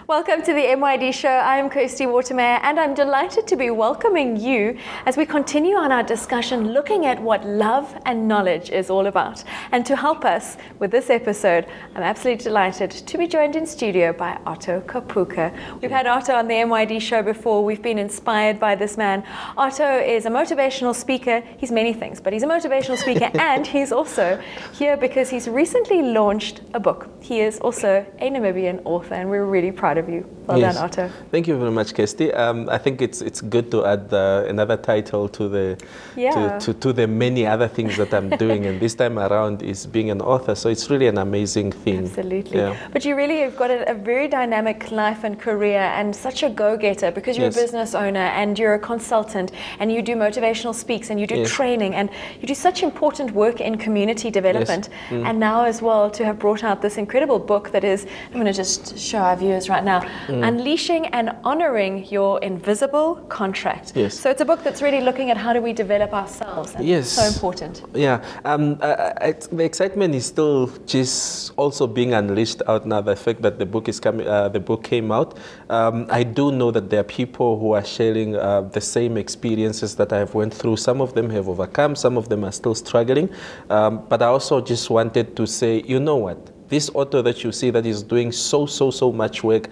Welcome to the MYD Show. I'm Kirsty Watermeyer and I'm delighted to be welcoming you as we continue on our discussion looking at what love and knowledge is all about. And to help us with this episode, I'm absolutely delighted to be joined in studio by Otto Kapuka. We've had Otto on the MYD Show before. We've been inspired by this man. Otto is a motivational speaker. He's many things, but he's a motivational speaker and he's also here because he's recently launched a book. He is also a Namibian author and we're really proud of you. Well done, Otto. Thank you very much, Kirsty. I think it's good to add another title to the many other things that I'm doing, and this time around is being an author. So it's really an amazing thing. Absolutely. Yeah. But you really have got a very dynamic life and career, and such a go-getter because you're a business owner and you're a consultant, and you do motivational speaks and you do training and you do such important work in community development. And now as well to have brought out this incredible book that is, I'm going to just show our viewers right now, Unleashing and Honoring Your Invisible Contract. So it's a book that's really looking at how do we develop ourselves. And so important. Yeah. The excitement is still just also being unleashed out now. The fact that the book is coming, the book came out. I do know that there are people who are sharing the same experiences that I've went through. Some of them have overcome. Some of them are still struggling. But I also just wanted to say, you know what? This author that you see that is doing so much work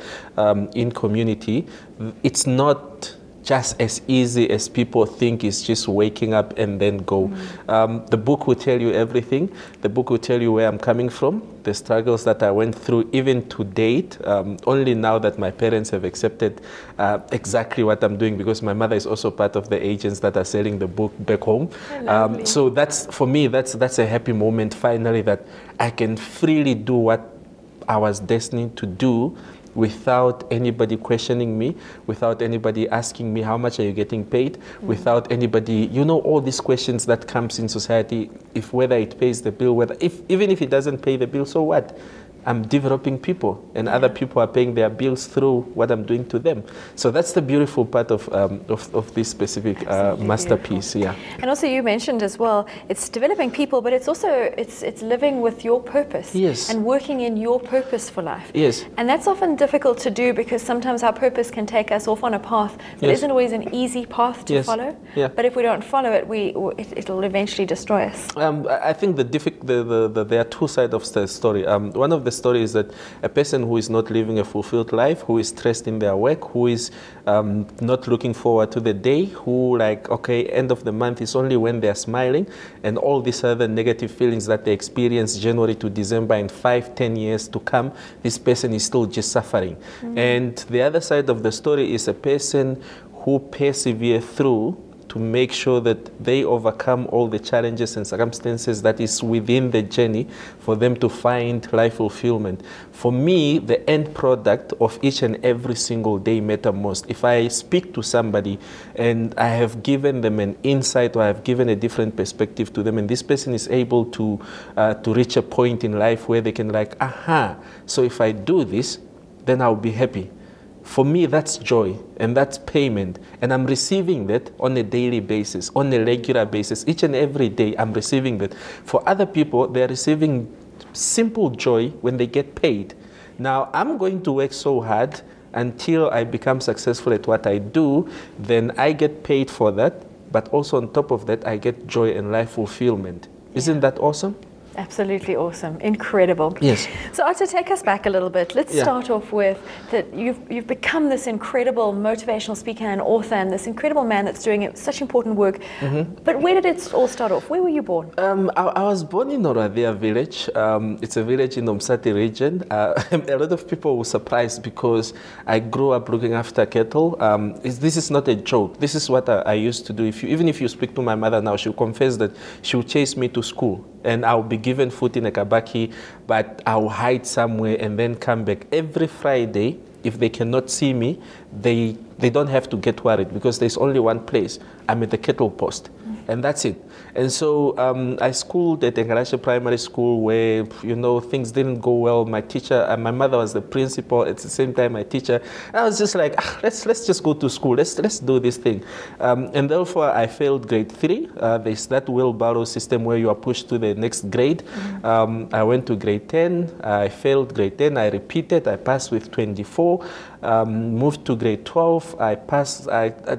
in community, it's not just as easy as people think. It's just waking up and then go. The book will tell you everything. The book will tell you where I'm coming from, the struggles that I went through even to date, only now that my parents have accepted exactly what I'm doing, because my mother is also part of the agents that are selling the book back home. So that's, for me, that's a happy moment finally, that I can freely do what I was destined to do without anybody questioning me, without anybody asking me how much are you getting paid, without anybody, you know, all these questions that comes in society, if whether it pays the bill, whether even if it doesn't pay the bill, so what? I'm developing people, and other people are paying their bills through what I'm doing to them. So that's the beautiful part of this specific masterpiece. And also you mentioned as well, it's developing people, but it's also it's living with your purpose and working in your purpose for life. And that's often difficult to do because sometimes our purpose can take us off on a path that isn't always an easy path to follow. But if we don't follow it, it'll eventually destroy us. I think there are two sides of the story. One of the story is that a person who is not living a fulfilled life, who is stressed in their work, who is not looking forward to the day, who like, okay, end of the month is only when they're smiling, and all these other negative feelings that they experience January to December and 5-10 years to come, this person is still just suffering. And the other side of the story is a person who perseveres through to make sure that they overcome all the challenges and circumstances that is within the journey for them to find life fulfillment. For me, the end product of each and every single day matter most. If I speak to somebody and I have given them an insight, or I have given a different perspective to them, and this person is able to reach a point in life where they can like, aha, so if I do this, then I'll be happy. For me, that's joy and that's payment, and I'm receiving that on a daily basis, on a regular basis. Each and every day I'm receiving that. For other people, they're receiving simple joy when they get paid. Now, I'm going to work so hard until I become successful at what I do, then I get paid for that, but also on top of that, I get joy and life fulfillment. Isn't that awesome? Absolutely awesome. Incredible. So Otto, take us back a little bit. Let's start off with that you've become this incredible motivational speaker and author, and this incredible man that's doing such important work. But where did it all start off? Where were you born? I was born in Oradea village. It's a village in Umsati region. A lot of people were surprised because I grew up looking after cattle. This is not a joke. This is what I used to do. Even if you speak to my mother now, she'll confess that she'll chase me to school, and I'll be given food in a kabaki, but I'll hide somewhere and then come back. Every Friday, if they cannot see me, they don't have to get worried because there's only one place. I'm at the cattle post. And that's it. And so I schooled at Engarashe Primary School where, you know, things didn't go well. My teacher, my mother was the principal, at the same time my teacher. I was just like, let's just go to school. Let's do this thing. And therefore I failed grade 3. There's that wheelbarrow system where you are pushed to the next grade. I went to grade 10. I failed grade 10. I repeated. I passed with 24. Moved to grade 12. I passed.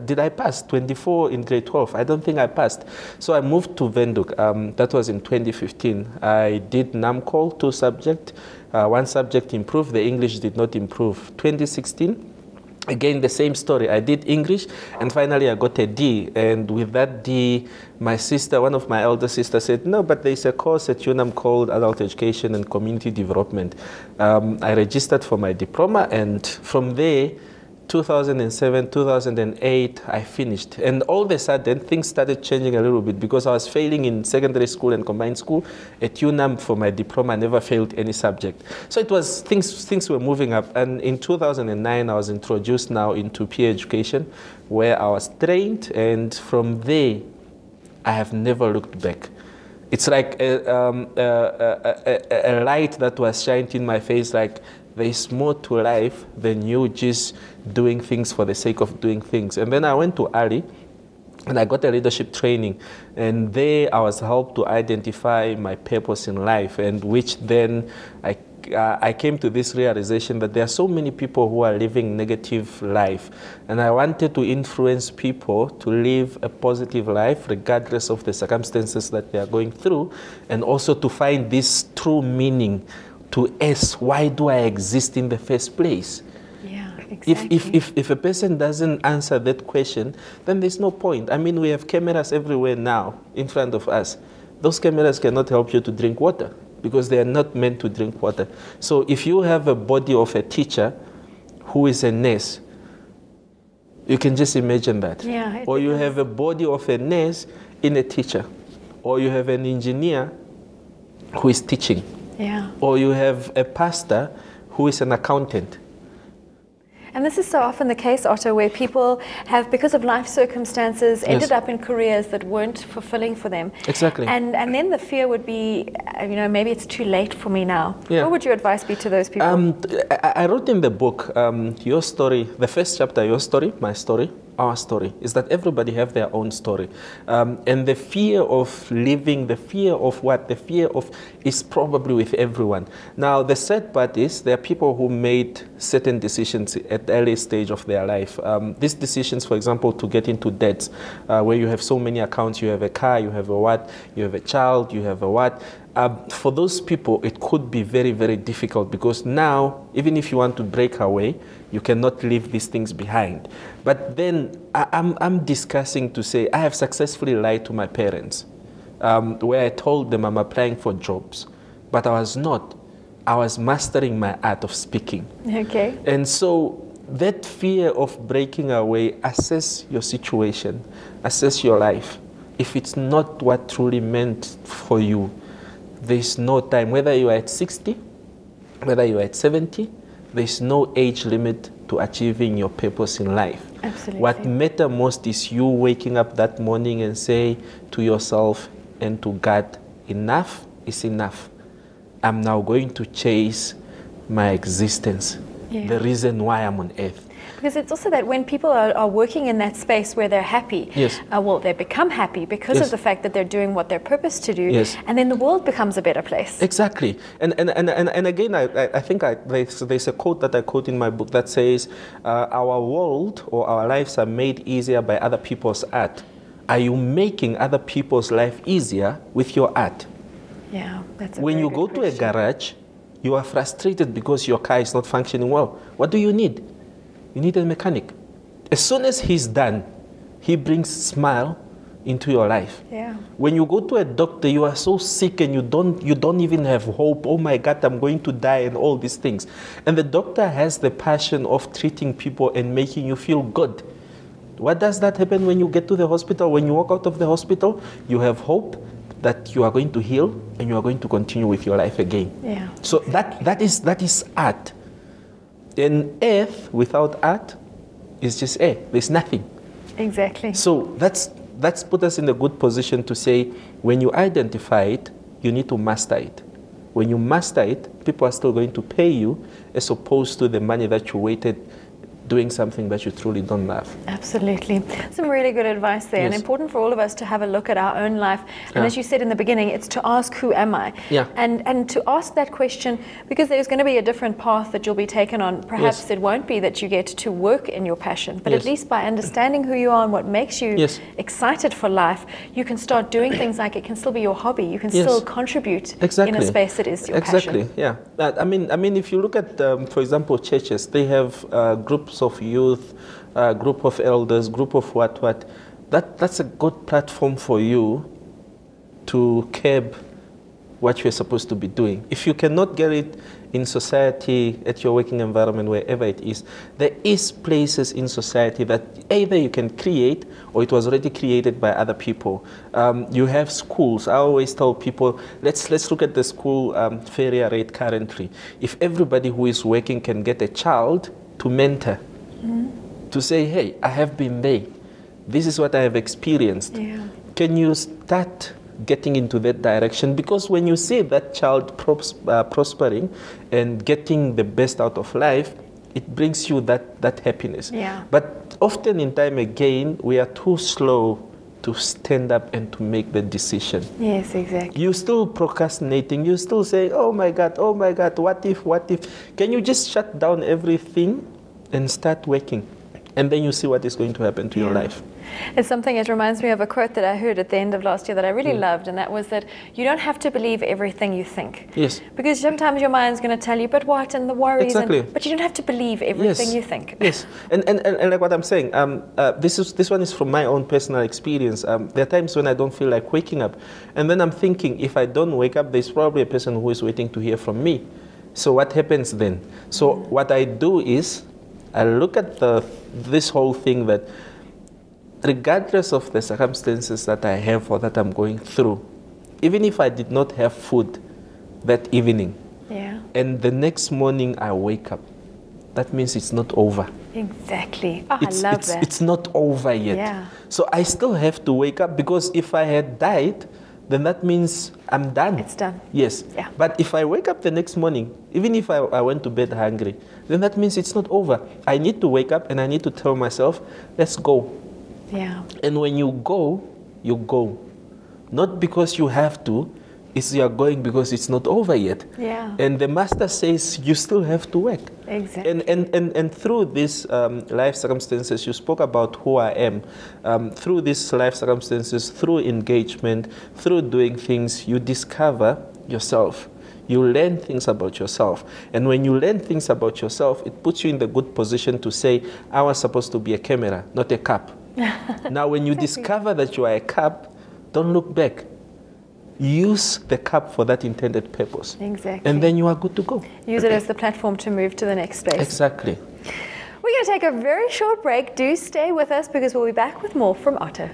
Did I pass 24 in grade 12? I don't think I passed. So I moved to Windhoek. That was in 2015. I did NAMCOL, 2 subjects. 1 subject improved. The English did not improve. 2016. Again, the same story. I did English, and finally I got a D. And with that D, my sister, one of my elder sisters, said, no, but there's a course at UNAM called Adult Education and Community Development. I registered for my diploma, and from there, 2007, 2008, I finished. And all of a sudden, things started changing a little bit because I was failing in secondary school and combined school. At UNAM, for my diploma, I never failed any subject. So it was, things were moving up. And in 2009, I was introduced now into peer education, where I was trained. And from there, I have never looked back. It's like a light that was shined in my face, like, there's more to life than you just doing things for the sake of doing things. And then I went to Ali, and I got a leadership training. And there I was helped to identify my purpose in life, and which then I came to this realization that there are so many people who are living negative life. And I wanted to influence people to live a positive life regardless of the circumstances that they are going through, and also to find this true meaning to ask, why do I exist in the first place? Yeah, exactly. If a person doesn't answer that question, then there's no point. I mean, we have cameras everywhere now in front of us. Those cameras cannot help you to drink water because they are not meant to drink water. So if you have a body of a teacher who is a nurse, you can just imagine that. Yeah, or you have a body of a nurse in a teacher. Or you have an engineer who is teaching. Yeah. Or you have a pastor who is an accountant. And this is so often the case, Otto, where people have, because of life circumstances, ended up in careers that weren't fulfilling for them. Exactly. And then the fear would be, you know, maybe it's too late for me now. Yeah. What would your advice be to those people? I wrote in the book, your story, the first chapter, your story, my story, our story, is that everybody have their own story. And the fear of living, the fear of what? The fear of is probably with everyone. Now, the sad part is there are people who made certain decisions at the early stage of their life. These decisions, for example, to get into debts, where you have so many accounts, you have a car, you have a what, you have a child, you have a what. For those people, it could be very, very difficult because now, even if you want to break away, you cannot leave these things behind. But then I'm discussing to say, I have successfully lied to my parents, where I told them I'm applying for jobs, but I was not. I was mastering my art of speaking. Okay. And so that fear of breaking away, assess your situation, assess your life. If it's not what truly meant for you, there's no time, whether you are at 60, whether you are at 70, there's no age limit to achieving your purpose in life. Absolutely. What matters most is you waking up that morning and say to yourself and to God, enough is enough. I'm now going to chase my existence, the reason why I'm on earth. Because it's also that when people are working in that space where they're happy, well, they become happy because of the fact that they're doing what they're purposed to do, and then the world becomes a better place. Exactly. And again, I think there's a quote that I quote in my book that says, our world or our lives are made easier by other people's art. Are you making other people's life easier with your art? Yeah, that's a When you go to a garage, you are frustrated because your car is not functioning well. What do you need? You need a mechanic. As soon as he's done, he brings smile into your life. Yeah. When you go to a doctor, you are so sick and you don't even have hope. Oh my God, I'm going to die and all these things. And the doctor has the passion of treating people and making you feel good. What does that happen when you get to the hospital? When you walk out of the hospital, you have hope that you are going to heal and you are going to continue with your life again. Yeah. So that is art. And earth without art is just air. There's nothing. Exactly. So that's that's put us in a good position to say, when you identify it, you need to master it. When you master it, people are still going to pay you as opposed to the money that you waited doing something that you truly don't love. Absolutely. Some really good advice there, and important for all of us to have a look at our own life. And as you said in the beginning, it's to ask, who am I? And to ask that question, because there's going to be a different path that you'll be taken on. Perhaps it won't be that you get to work in your passion, but at least by understanding who you are and what makes you excited for life, you can start doing things like it can still be your hobby. You can still contribute in a space that is your passion. Yeah. I mean, if you look at, for example, churches, they have groups of youth, group of elders, group of what. That's a good platform for you to curb what you're supposed to be doing. If you cannot get it in society, at your working environment, wherever it is, there is places in society that either you can create or it was already created by other people. You have schools. I always tell people, let's look at the school failure rate currently. If everybody who is working can get a child to mentor, to say, hey, I have been there. This is what I have experienced. Can you start getting into that direction? Because when you see that child prospering and getting the best out of life, it brings you that happiness. But often in time again, we are too slow to stand up and to make the decision. Yes, exactly. You're still procrastinating. You're still saying, oh my God, what if? Can you just shut down everything and start working? And then you see what is going to happen to your life. It's something, it reminds me of a quote that I heard at the end of last year that I really loved, and that was that you don't have to believe everything you think. Because sometimes your mind's going to tell you, but what, and the worries, but you don't have to believe everything you think. And like what I'm saying, this one is from my own personal experience. There are times when I don't feel like waking up, and then I'm thinking, if I don't wake up, there's probably a person who is waiting to hear from me. So what happens then? So what I do is, I look at this whole thing that regardless of the circumstances that I have or that I'm going through, even if I did not have food that evening, and the next morning I wake up, that means it's not over. Exactly. Oh, I love that. It's not over yet. So I still have to wake up, because if I had died, then that means I'm done. It's done. But if I wake up the next morning, even if I went to bed hungry, then that means it's not over. I need to wake up and I need to tell myself, let's go. And when you go, you go. Not because you have to, it's you're going because it's not over yet. And the master says you still have to work. And through these life circumstances, you spoke about who I am. Through these life circumstances, through engagement, through doing things, you discover yourself. You learn things about yourself. And when you learn things about yourself, it puts you in the good position to say, I was supposed to be a camera, not a cup. Now, when you discover that you are a cup, don't look back. Use the cup for that intended purpose. And then you are good to go. Use it as the platform to move to the next space. Exactly. We're going to take a very short break. Do stay with us, because we'll be back with more from Otto.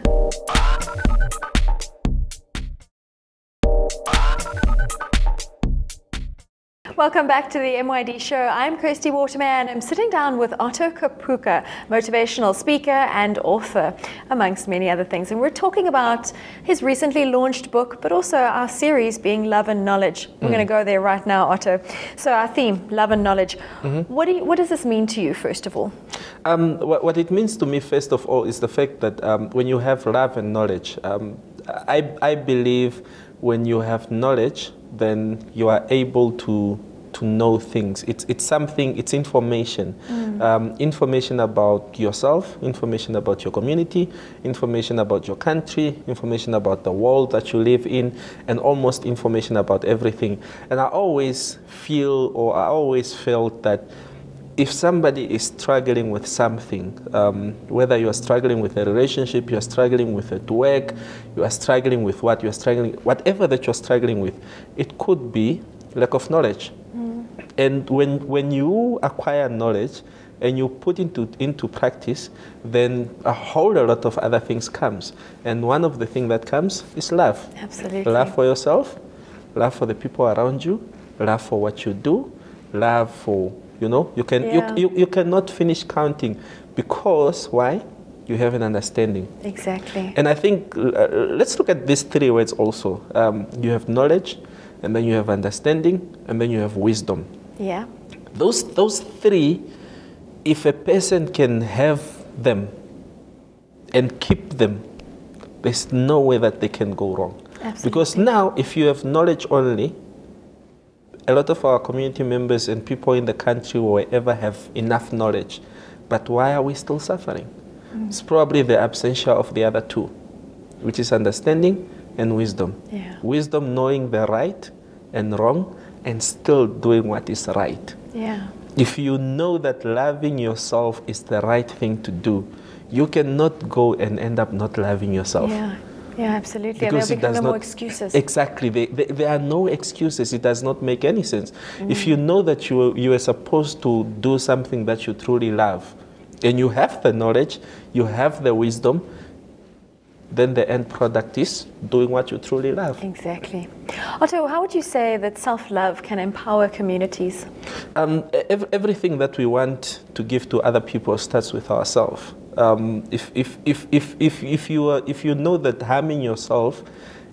Welcome back to the MYD Show. I'm Kirsty Waterman, and I'm sitting down with Otto Kapuka, motivational speaker and author, amongst many other things. And we're talking about his recently launched book, but also our series being Love and Knowledge. We're going to go there right now, Otto. So our theme, Love and Knowledge. What does this mean to you, first of all? What it means to me, first of all, is the fact that when you have love and knowledge, I believe when you have knowledge, then you are able to know things. It's something, it's information. Information about yourself, information about your community, information about your country, information about the world that you live in, and almost information about everything. And I always feel, or I always felt that if somebody is struggling with something, whether you are struggling with a relationship, you are struggling with at work, you are struggling with what you are struggling, whatever that you're struggling with, it could be lack of knowledge. And when you acquire knowledge and you put into practice, then a whole lot of other things comes. And one of the things that comes is love. Absolutely. Love for yourself, love for the people around you, love for what you do, love for, you know, you cannot finish counting, because why? you have an understanding. Exactly. And I think, let's look at these three words also. You have knowledge, and then you have understanding, and then you have wisdom. Yeah. Those three, if a person can have them and keep them, there's no way that they can go wrong. Absolutely. Because now, if you have knowledge only, a lot of our community members and people in the country or wherever have enough knowledge. But why are we still suffering? It's probably the absentia of the other two, which is understanding and wisdom. Yeah. Wisdom, knowing the right and wrong and still doing what is right. Yeah. If you know that loving yourself is the right thing to do, you cannot go and end up not loving yourself. Yeah. Yeah, absolutely. Because and there'll become no more excuses. Exactly. There are no excuses. It does not make any sense. If you know that you are supposed to do something that you truly love, and you have the knowledge, you have the wisdom, then the end product is doing what you truly love. Exactly. Otto, how would you say that self-love can empower communities? Everything that we want to give to other people starts with ourselves. If you know that harming yourself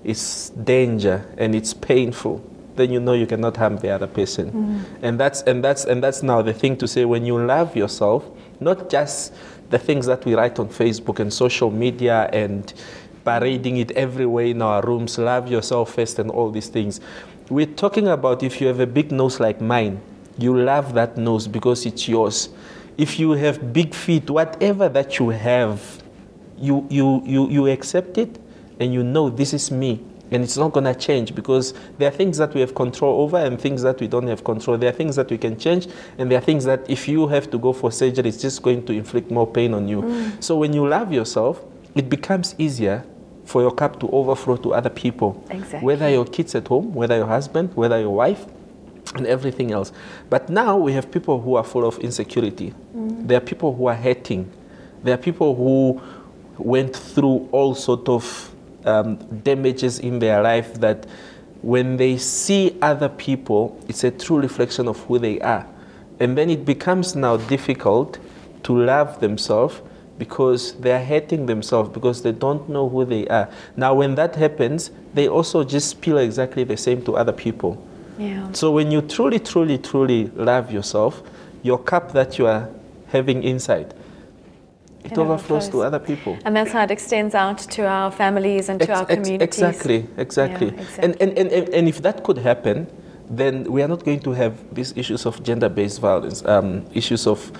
is danger and it's painful, then you know you cannot harm the other person. And that's now the thing to say. When you love yourself, not just the things that we write on Facebook and social media and parading it everywhere in our rooms, love yourself first and all these things. We're talking about if you have a big nose like mine, you love that nose because it's yours. If you have big feet, whatever that you have, you accept it and you know this is me. And it's not going to change because there are things that we have control over and things that we don't have control. There are things that we can change and there are things that if you have to go for surgery, it's just going to inflict more pain on you. So when you love yourself, it becomes easier for your cup to overflow to other people. Exactly. Whether your kids at home, whether your husband, whether your wife, and everything else. But now we have people who are full of insecurity. There are people who are hating. There are people who went through all sort of damages in their life that when they see other people, it's a true reflection of who they are. And then it becomes now difficult to love themselves because they are hating themselves because they don't know who they are. Now when that happens, they also just spill exactly the same to other people. Yeah. So when you truly, truly, truly love yourself, your cup that you are having inside, it overflows to other people. And that's how it extends out to our families and to our communities. Exactly. Yeah, exactly. And if that could happen, then we are not going to have these issues of gender-based violence, issues of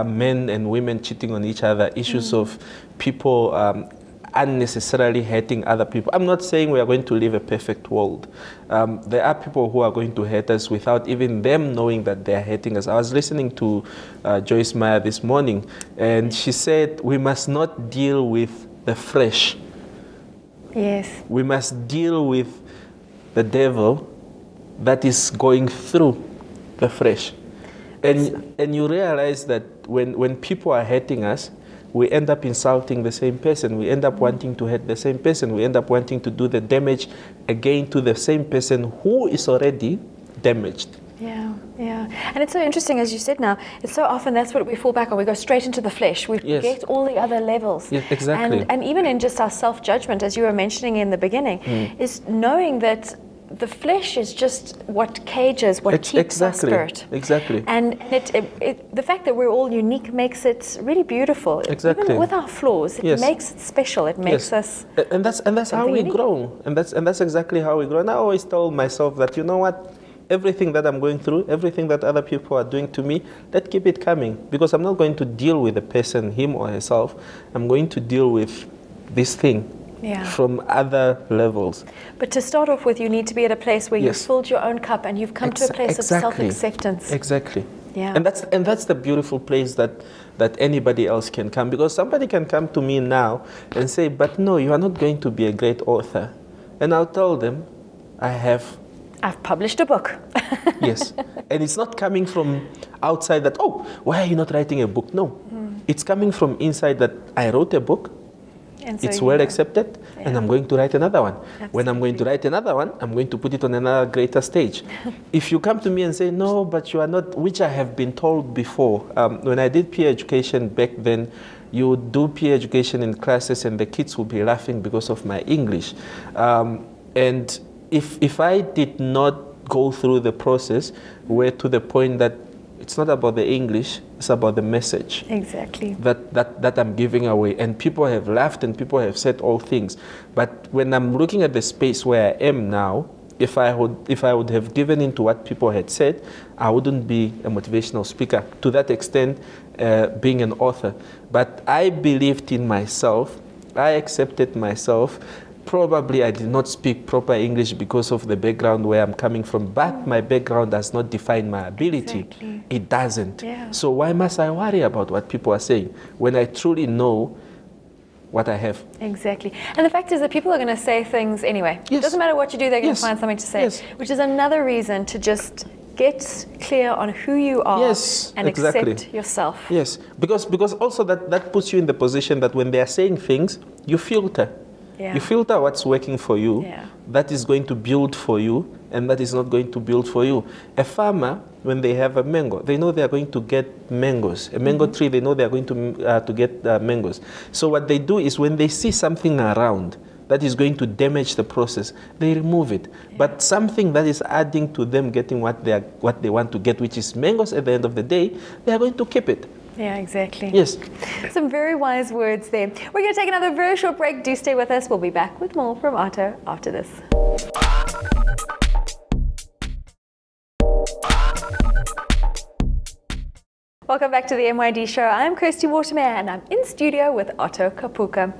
men and women cheating on each other, issues of people unnecessarily hating other people. I'm not saying we are going to live a perfect world. There are people who are going to hate us without even them knowing that they are hating us. I was listening to Joyce Meyer this morning, and she said we must not deal with the flesh. Yes. We must deal with the devil that is going through the flesh. And you realize that when people are hating us, we end up insulting the same person. We end up wanting to hurt the same person. We end up wanting to do the damage again to the same person who is already damaged. Yeah, yeah. And it's so interesting, as you said now, it's so often that's what we fall back on. We go straight into the flesh. We forget all the other levels. Yes, exactly. And even in just our self-judgment, as you were mentioning in the beginning, is knowing that the flesh is just what cages, what keeps our spirit. Exactly. And the fact that we're all unique makes it really beautiful. Exactly. Even with our flaws, it makes it special. It makes us. And that's how we grow. And that's exactly how we grow. And I always tell myself that, you know what, everything that I'm going through, everything that other people are doing to me, let's keep it coming. Because I'm not going to deal with the person, him or herself. I'm going to deal with this thing. From other levels. But to start off with, you need to be at a place where you've filled your own cup and you've come to a place of self-acceptance. Exactly. Yeah. And that's the beautiful place that anybody else can come. Because somebody can come to me now and say, but no, you are not going to be a great author. And I'll tell them, I've published a book. Yes. And it's not coming from outside that, oh, why are you not writing a book? No. It's coming from inside that I wrote a book. And so it's well accepted, and I'm going to write another one. Absolutely. When I'm going to write another one, I'm going to put it on another greater stage. If you come to me and say, no, but you are not, which I have been told before, when I did peer education back then, you would do peer education in classes and the kids would be laughing because of my English. And if I did not go through the process, where to the point that it's not about the English, it's about the message. Exactly. That I'm giving away. And people have laughed and people have said all things. But when I'm looking at the space where I am now, if I would have given into what people had said, I wouldn't be a motivational speaker. To that extent, being an author. But I believed in myself. I accepted myself. Probably I did not speak proper English because of the background where I'm coming from, but my background does not define my ability. Exactly. It doesn't. Yeah. So why must I worry about what people are saying when I truly know what I have? Exactly. And the fact is that people are going to say things anyway. Yes. It doesn't matter what you do, they're going Yes. to find something to say, Yes. which is another reason to just get clear on who you are Yes, and exactly. accept yourself. Yes, because also that puts you in the position that when they are saying things, you filter. Yeah. You filter what's working for you, Yeah. that is going to build for you, and that is not going to build for you. A farmer, when they have a mango, they know they are going to get mangoes. A mango tree, they know they are going to get mangoes. So what they do is when they see something around that is going to damage the process, they remove it. Yeah. But something that is adding to them getting what they want to get, which is mangoes at the end of the day, they are going to keep it. Yeah, exactly. Yes. Some very wise words there. We're going to take another very short break. Do stay with us. We'll be back with more from Otto after this. Welcome back to the MYD Show. I'm Kirsty Watermere and I'm in studio with Otto Kapuka.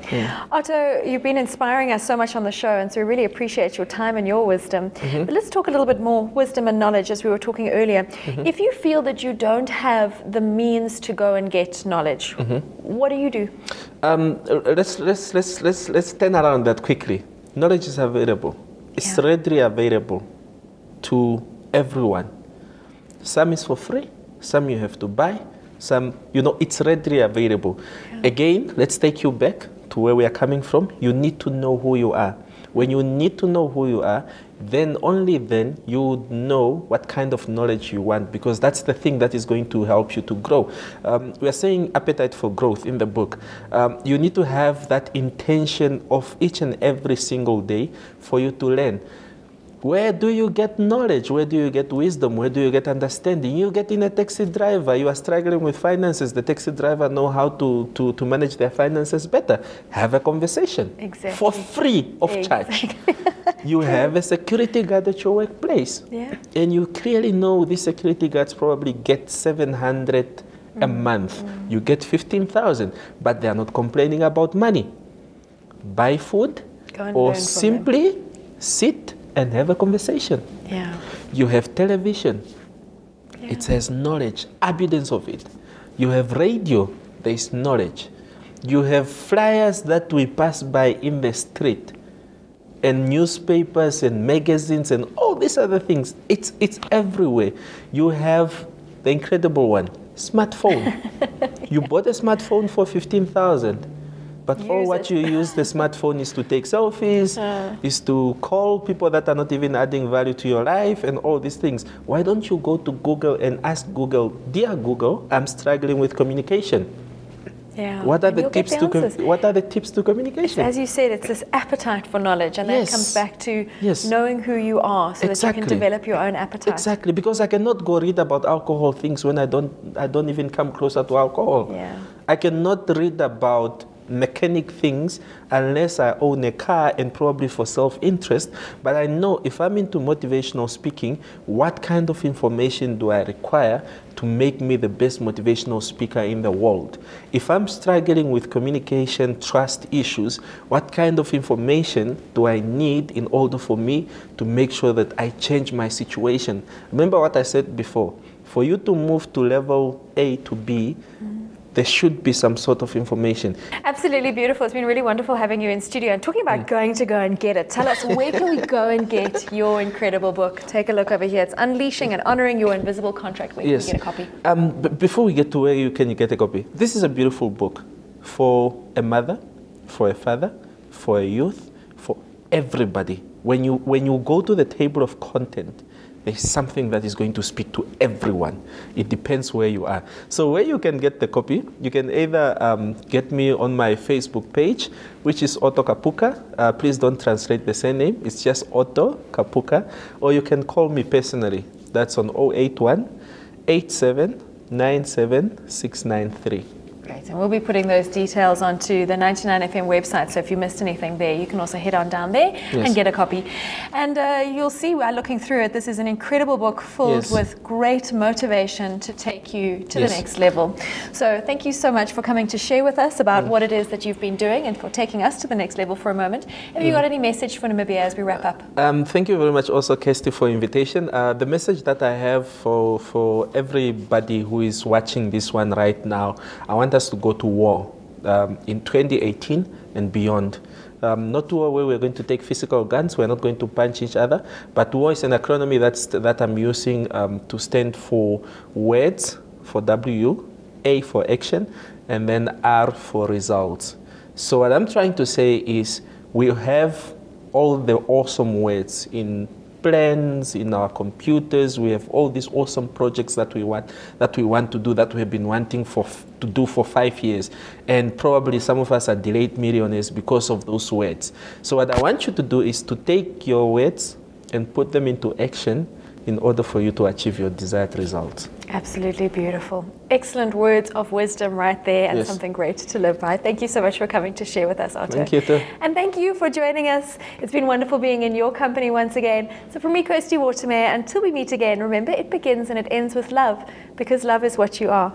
Otto, you've been inspiring us so much on the show, and so we really appreciate your time and your wisdom. But let's talk a little bit more wisdom and knowledge, as we were talking earlier. If you feel that you don't have the means to go and get knowledge, what do you do? Let's turn around that quickly. Knowledge is available. It's readily available to everyone. Some is for free. Some you have to buy, some, it's readily available. Yeah. Again, let's take you back to where we are coming from. You need to know who you are. When you need to know who you are, then only then you would know what kind of knowledge you want, because that's the thing that is going to help you to grow. We are saying appetite for growth in the book. You need to have that intention of each and every single day for you to learn. Where do you get knowledge? Where do you get wisdom? Where do you get understanding? You get in a taxi driver. You are struggling with finances. The taxi driver know how to manage their finances better. Have a conversation. Exactly. For free of charge. You have a security guard at your workplace. Yeah. And you clearly know these security guards probably get 700 a month. You get 15,000, but they are not complaining about money. Buy food or simply sit and have a conversation. Yeah. You have television. Yeah. It has knowledge, abundance of it. You have radio, there is knowledge. You have flyers that we pass by in the street, and newspapers and magazines and all these other things. It's everywhere. You have the incredible one, smartphone. You bought a smartphone for 15,000. But all what you use the smartphone is to take selfies, is to call people that are not even adding value to your life and all these things. Why don't you go to Google and ask Google, dear Google, I'm struggling with communication. Yeah. What are the tips to communication? As you said, it's this appetite for knowledge, and that comes back to knowing who you are, so that you can develop your own appetite. Exactly, because I cannot go read about alcohol things when I don't even come closer to alcohol. Yeah. I cannot read about mechanic things unless I own a car, and probably for self-interest. But I know if I'm into motivational speaking, what kind of information do I require to make me the best motivational speaker in the world? If I'm struggling with communication, trust issues, what kind of information do I need in order for me to make sure that I change my situation? Remember what I said before, for you to move to level A to B, there should be some sort of information. Absolutely beautiful. It's been really wonderful having you in studio. And talking about going to go and get it, tell us, where can we go and get your incredible book? Take a look over here. It's Unleashing and Honoring Your Invisible Contract. Where can we get a copy? Before we get to where you can get a copy, this is a beautiful book for a mother, for a father, for a youth, for everybody. When you go to the table of content, there's something that is going to speak to everyone. It depends where you are. So where you can get the copy, you can either get me on my Facebook page, which is Otto Kapuka. Please don't translate the surname. It's just Otto Kapuka. Or you can call me personally. That's on 081 87 97 693. Great, and we'll be putting those details onto the 99FM website, so if you missed anything there, you can also head on down there and get a copy. And you'll see, while looking through it, this is an incredible book filled with great motivation to take you to the next level. So thank you so much for coming to share with us about what it is that you've been doing and for taking us to the next level for a moment. Have you got any message for Namibia as we wrap up? Thank you very much also, Kirsty, for invitation. The message that I have for everybody who is watching this one right now, I want us to go to war in 2018 and beyond. Not war where we're going to take physical guns, we're not going to punch each other, but war is an acronym that I'm using to stand for words, for W, A for action, and then R for results. So what I'm trying to say is we have all the awesome words in plans, in our computers. We have all these awesome projects that we want to do, that we have been wanting to do for 5 years, and probably some of us are delayed millionaires because of those words. So what I want you to do is to take your words and put them into action in order for you to achieve your desired results. Absolutely beautiful. Excellent words of wisdom right there, and something great to live by. Thank you so much for coming to share with us, Otto. Thank you too. And thank you for joining us. It's been wonderful being in your company once again. So from me, Kirsty Watermere, until we meet again, remember, it begins and it ends with love, because love is what you are.